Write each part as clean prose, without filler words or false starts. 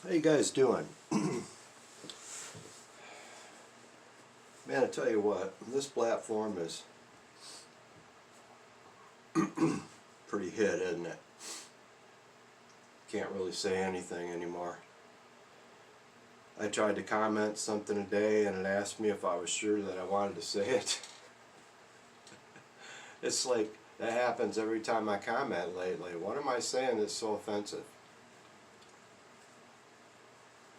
How you guys doing? Man, I tell you what, this platform is pretty hit, isn't it? Can't really say anything anymore. I tried to comment something today and it asked me if I was sure that I wanted to say it. It's like that happens every time I comment lately. What am I saying that's so offensive?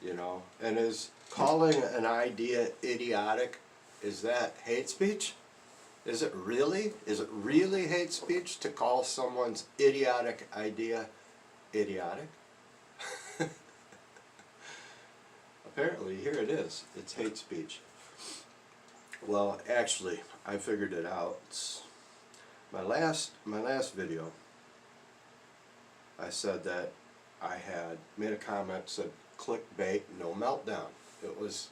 You know, and is calling an idea idiotic, is that hate speech? Is it really? Is it really hate speech to call someone's idiotic idea idiotic? Apparently, here it is. It's hate speech. Well, actually, I figured it out. My last video, I said that I had made a comment said clickbait, no meltdown. It was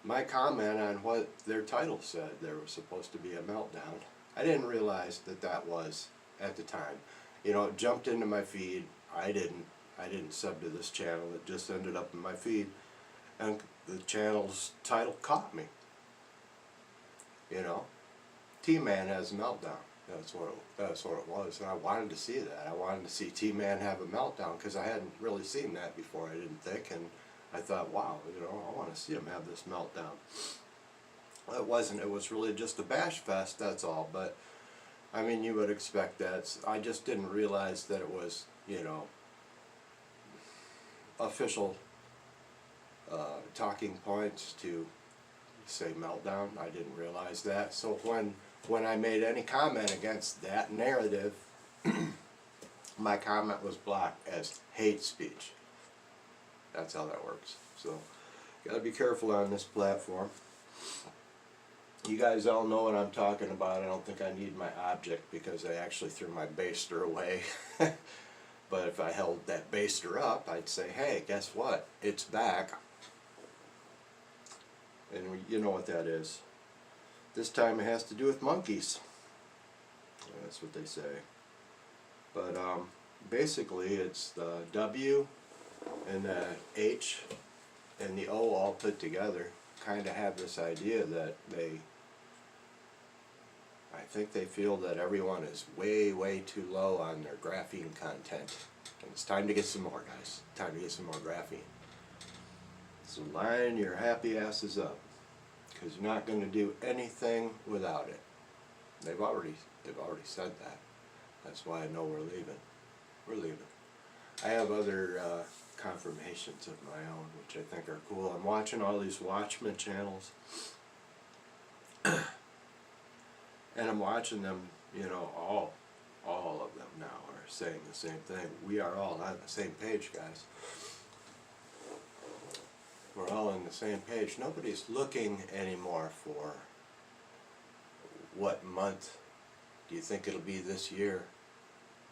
my comment on what their title said. There was supposed to be a meltdown. I didn't realize that that was at the time. You know, it jumped into my feed. I didn't sub to this channel. It just ended up in my feed, and the channel's title caught me. You know, T-Man has a meltdown. That's what it was, and I wanted to see that. I wanted to see T-Man have a meltdown because I hadn't really seen that before. I didn't think, and I thought, wow, you know, I want to see him have this meltdown. It wasn't. It was really just a bash fest. That's all. But I mean, you would expect that. I just didn't realize that it was, you know, official talking points to say meltdown. I didn't realize that. So when I made any comment against that narrative, my comment was blocked as hate speech. That's how that works. So, gotta be careful on this platform. You guys all know what I'm talking about. I don't think I need my object because I actually threw my baster away. But if I held that baster up, I'd say, hey, guess what? It's back. And you know what that is. This time it has to do with monkeys. That's what they say. But basically it's the W and the H and the O all put together kind of have this idea that I think they feel that everyone is way too low on their graphene content. And it's time to get some more, guys. Time to get some more graphene. So line your happy asses up, because you're not going to do anything without it. They've already said that. That's why I know we're leaving. We're leaving. I have other confirmations of my own, which I think are cool. I'm watching all these Watchmen channels, and I'm watching them. You know, all of them now are saying the same thing. We are all on the same page, guys. We're all on the same page. Nobody's looking anymore for what month do you think it'll be this year.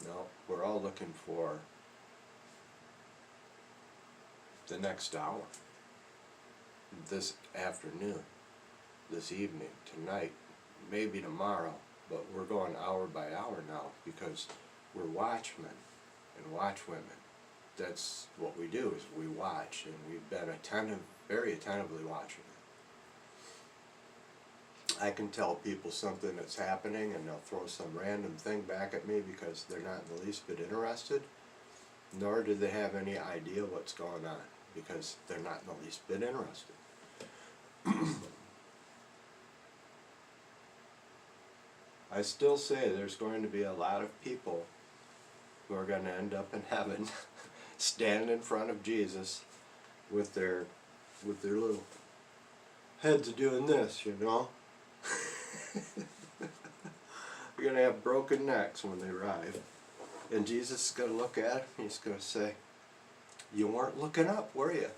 No, we're all looking for the next hour, this afternoon, this evening, tonight, maybe tomorrow, but we're going hour by hour now because we're watchmen and watchwomen. That's what we do, is we watch, and we've been very attentively watching it. I can tell people something that's happening and they'll throw some random thing back at me because they're not in the least bit interested, nor do they have any idea what's going on because they're not in the least bit interested. I still say there's going to be a lot of people who are going to end up in heaven stand in front of Jesus with their little heads doing this, you know. They're going to have broken necks when they arrive. And Jesus is going to look at them, he's going to say, you weren't looking up, were you?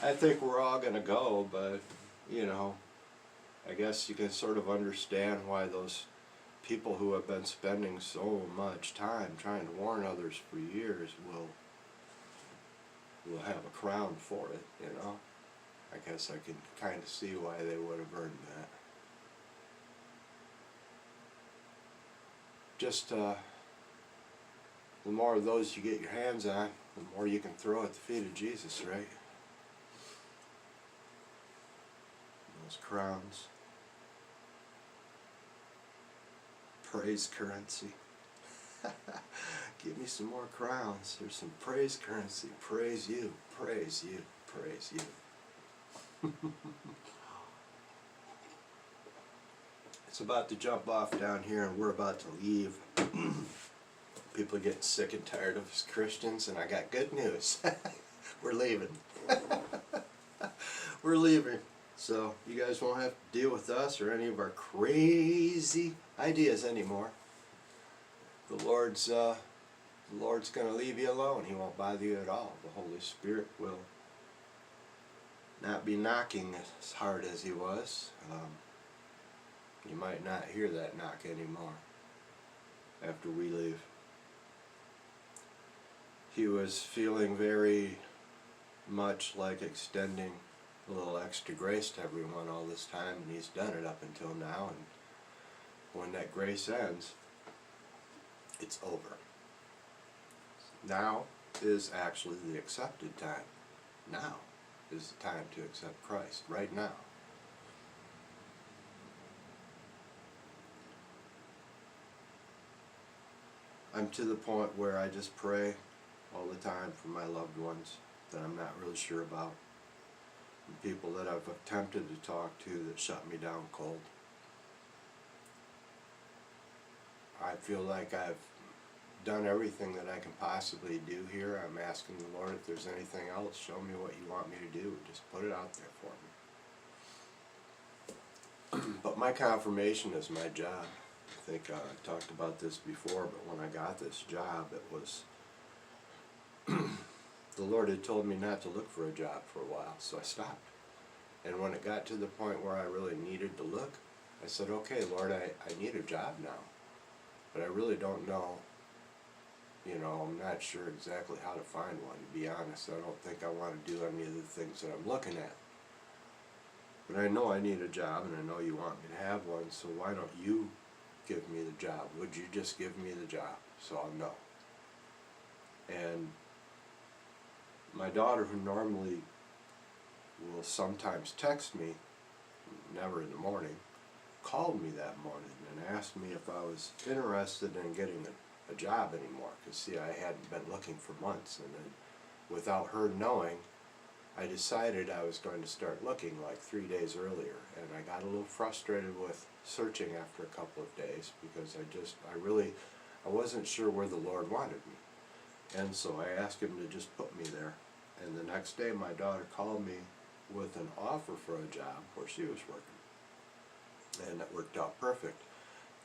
I think we're all going to go, but, you know, I guess you can sort of understand why those people who have been spending so much time trying to warn others for years will have a crown for it, you know. I guess I can kind of see why they would have earned that. Just the more of those you get your hands on, the more you can throw at the feet of Jesus, right? Those crowns. Praise currency. Give me some more crowns. There's some praise currency. Praise you, praise you, praise you. It's about to jump off down here and we're about to leave. People are getting sick and tired of us Christians, and I got good news. We're leaving. We're leaving. So you guys won't have to deal with us or any of our crazy ideas anymore. The Lord's going to leave you alone. He won't bother you at all. The Holy Spirit will not be knocking as hard as he was. You might not hear that knock anymore after we leave. He was feeling very much like extending a little extra grace to everyone all this time, and he's done it up until now, and when that grace ends, it's over. Now is actually the accepted time. Now is the time to accept Christ, right now. I'm to the point where I just pray all the time for my loved ones that I'm not really sure about, and people that I've attempted to talk to that shut me down cold. I feel like I've done everything that I can possibly do here. I'm asking the Lord if there's anything else, show me what you want me to do. Just put it out there for me. But my confirmation is my job. I think I talked about this before, but when I got this job, it was the Lord had told me not to look for a job for a while, so I stopped. And when it got to the point where I really needed to look, I said, okay, Lord, I need a job now, but I really don't know, I'm not sure exactly how to find one, to be honest. I don't think I want to do any of the things that I'm looking at. But I know I need a job, and I know you want me to have one, so why don't you give me the job? Would you just give me the job so I'll know? And my daughter, who normally will sometimes text me, never in the morning, called me that morning and asked me if I was interested in getting a job anymore, because see, I hadn't been looking for months, and then without her knowing, I decided I was going to start looking like 3 days earlier, and I got a little frustrated with searching after a couple of days, because I wasn't sure where the Lord wanted me. And so I asked him to just put me there. And the next day my daughter called me with an offer for a job where she was working. And it worked out perfect.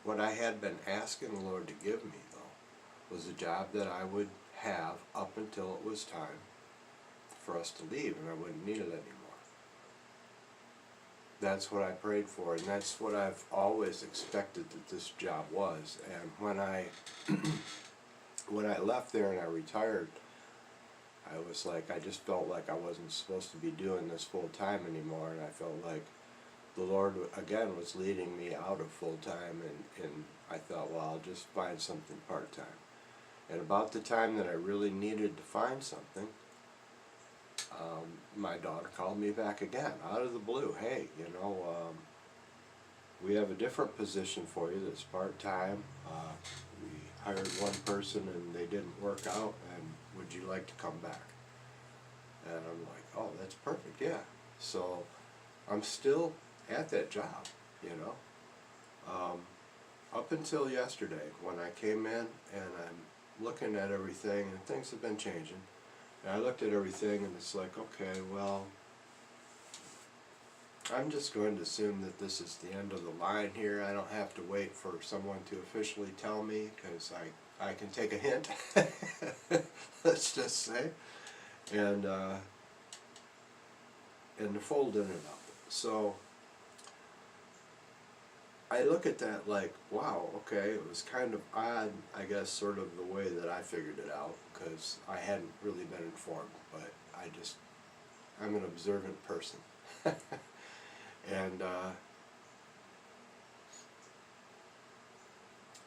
What I had been asking the Lord to give me, though, was a job that I would have up until it was time for us to leave, and I wouldn't need it anymore. That's what I prayed for, and that's what I've always expected that this job was. And when I left there and I retired, I was like, I just felt like I wasn't supposed to be doing this full time anymore, and I felt like the Lord again was leading me out of full time, and I thought, well, I'll just find something part time. And about the time that I really needed to find something, my daughter called me back again, out of the blue. Hey, we have a different position for you that's part-time. We hired one person and they didn't work out, and would you like to come back? And I'm like, oh, that's perfect, yeah. So I'm still at that job, up until yesterday when I came in and I'm looking at everything, and things have been changing. And I looked at everything and it's like, okay, well, I'm just going to assume that this is the end of the line here. I don't have to wait for someone to officially tell me, because I can take a hint, let's just say, and to fold in it up. So I look at that like, wow, okay, it was kind of odd, I guess, sort of the way that I figured it out, because I hadn't really been informed, but I'm an observant person. And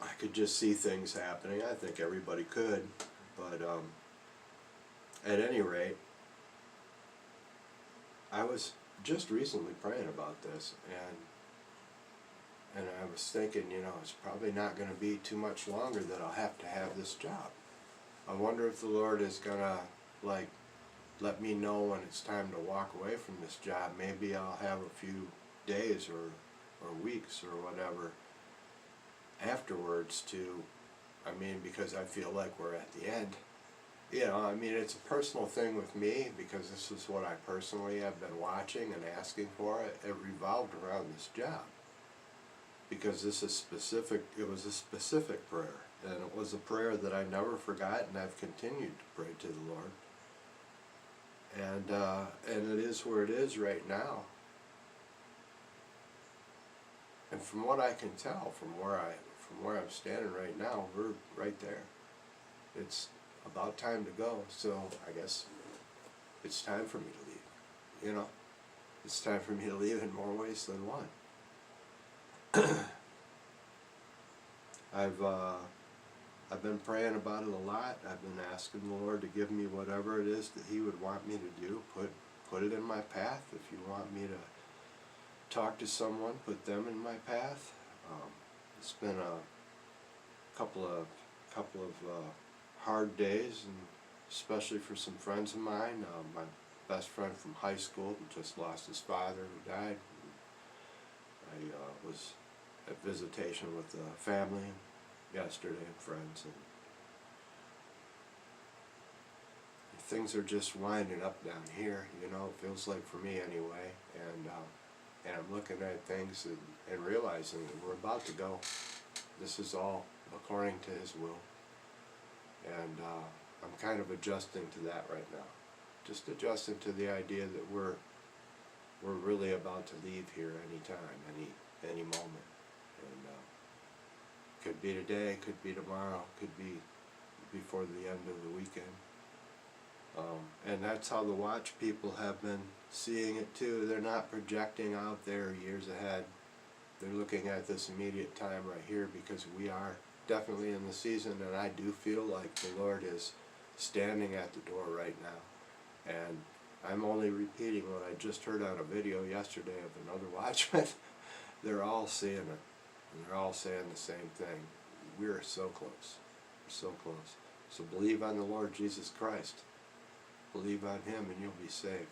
I could just see things happening. I think everybody could. But at any rate, I was just recently praying about this, and I was thinking, you know, it's probably not going to be too much longer that I'll have to have this job. I wonder if the Lord is going to, like, let me know when it's time to walk away from this job. Maybe I'll have a few days or weeks or whatever afterwards to, I mean, because I feel like we're at the end. You know, I mean, it's a personal thing with me because this is what I personally have been watching and asking for. It revolved around this job because this is specific. It was a specific prayer, and it was a prayer that I never forgot, and I've continued to pray to the Lord. And it is where it is right now. And from what I can tell, from where I'm standing right now, we're right there. It's about time to go, so I guess it's time for me to leave. You know, it's time for me to leave in more ways than one. I've been praying about it a lot. I've been asking the Lord to give me whatever it is that He would want me to do. Put it in my path. If you want me to talk to someone, put them in my path. It's been a couple of hard days, and especially for some friends of mine. My best friend from high school who just lost his father who died. I was at visitation with the family yesterday and friends, and things are just winding up down here, you know, it feels like for me anyway, and I'm looking at things and realizing that we're about to go. This is all according to His will, and I'm kind of adjusting to that right now, just adjusting to the idea that we're really about to leave here anytime, any moment. And could be today, could be tomorrow, could be before the end of the weekend. And that's how the watch people have been seeing it too. They're not projecting out there years ahead. They're looking at this immediate time right here, because we are definitely in the season, and I do feel like the Lord is standing at the door right now. And I'm only repeating what I just heard on a video yesterday of another watchman. They're all seeing it, and they're all saying the same thing. We're so close. We're so close. So believe on the Lord Jesus Christ. Believe on Him and you'll be saved.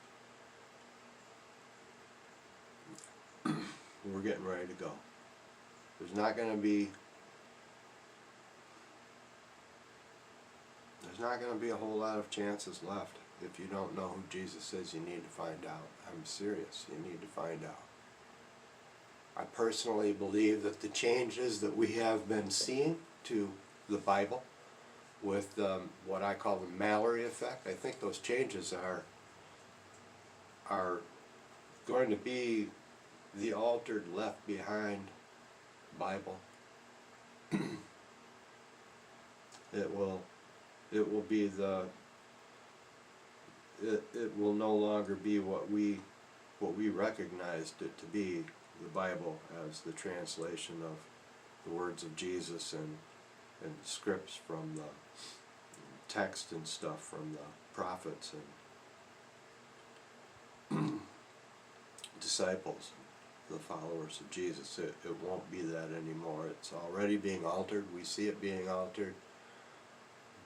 We're getting ready to go. There's not going to be a whole lot of chances left. If you don't know who Jesus is, you need to find out. I'm serious. You need to find out. I personally believe that the changes that we have been seeing to the Bible with what I call the Mallory effect, I think those changes are going to be the altered, left behind Bible. It will be it will no longer be what we recognized it to be, the Bible, as the translation of the words of Jesus and scripts from the text and stuff from the prophets and disciples, the followers of Jesus. It won't be that anymore. It's already being altered. We see it being altered.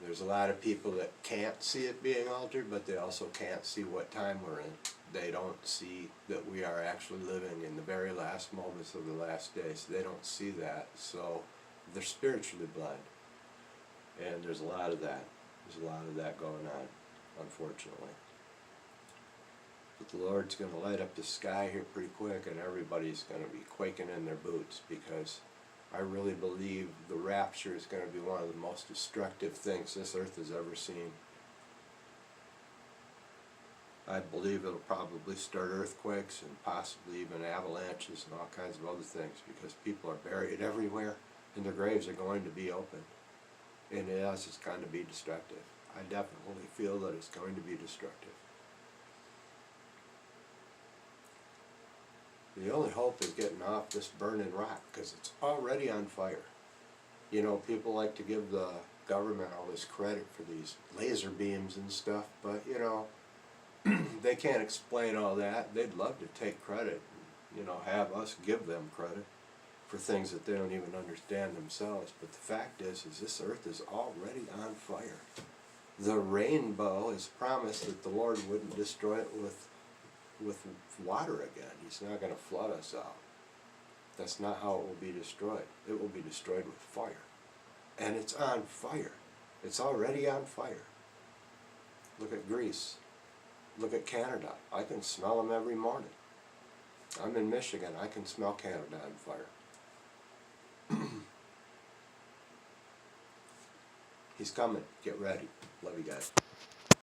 There's a lot of people that can't see it being altered, but they also can't see what time we're in. They don't see that we are actually living in the very last moments of the last days. They don't see that, so they're spiritually blind. And there's a lot of that. There's a lot of that going on, unfortunately. But the Lord's going to light up the sky here pretty quick, and everybody's going to be quaking in their boots, because I really believe the rapture is going to be one of the most destructive things this earth has ever seen. I believe it'll probably start earthquakes and possibly even avalanches and all kinds of other things, because people are buried everywhere and their graves are going to be open. And yes, it's going to be destructive. I definitely feel that it's going to be destructive. The only hope is getting off this burning rock, because it's already on fire. You know, people like to give the government all this credit for these laser beams and stuff, but you know, they can't explain all that. They'd love to take credit, and, you know, have us give them credit for things that they don't even understand themselves. But the fact is this earth is already on fire. The rainbow is promised that the Lord wouldn't destroy it with water again. He's not going to flood us out. That's not how it will be destroyed. It will be destroyed with fire. And it's on fire. It's already on fire. Look at Greece. Look at Canada. I can smell them every morning. I'm in Michigan. I can smell Canada on fire. He's coming. Get ready. Love you guys.